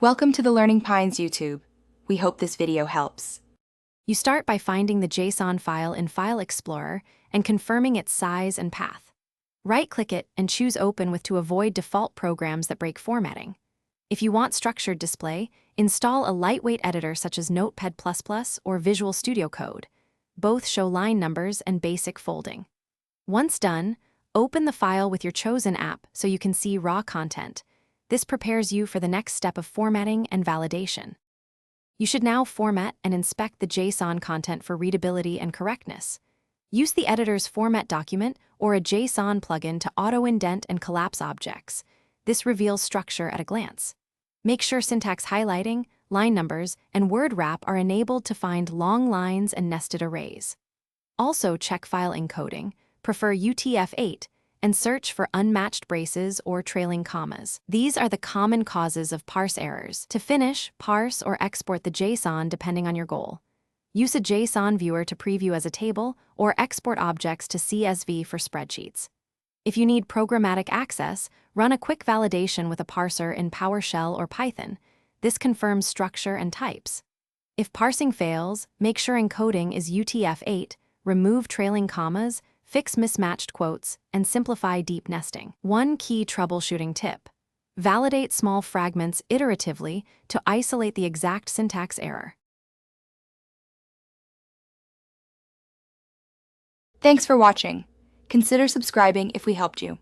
Welcome to the Learning Pines YouTube. We hope this video helps. You start by finding the JSON file in File Explorer and confirming its size and path. Right-click it and choose Open with to avoid default programs that break formatting. If you want structured display, install a lightweight editor such as Notepad++ or Visual Studio Code. Both show line numbers and basic folding. Once done, open the file with your chosen app so you can see raw content. This prepares you for the next step of formatting and validation. You should now format and inspect the JSON content for readability and correctness. Use the editor's format document or a JSON plugin to auto-indent and collapse objects. This reveals structure at a glance. Make sure syntax highlighting, line numbers, and word wrap are enabled to find long lines and nested arrays. Also check file encoding, prefer UTF-8, and search for unmatched braces or trailing commas. These are the common causes of parse errors. To finish, parse or export the JSON depending on your goal. Use a JSON viewer to preview as a table or export objects to CSV for spreadsheets. If you need programmatic access, run a quick validation with a parser in PowerShell or Python. This confirms structure and types. If parsing fails, make sure encoding is UTF-8, remove trailing commas, fix mismatched quotes, and simplify deep nesting. One key troubleshooting tip: validate small fragments iteratively to isolate the exact syntax error. Thanks for watching. Consider subscribing if we helped you.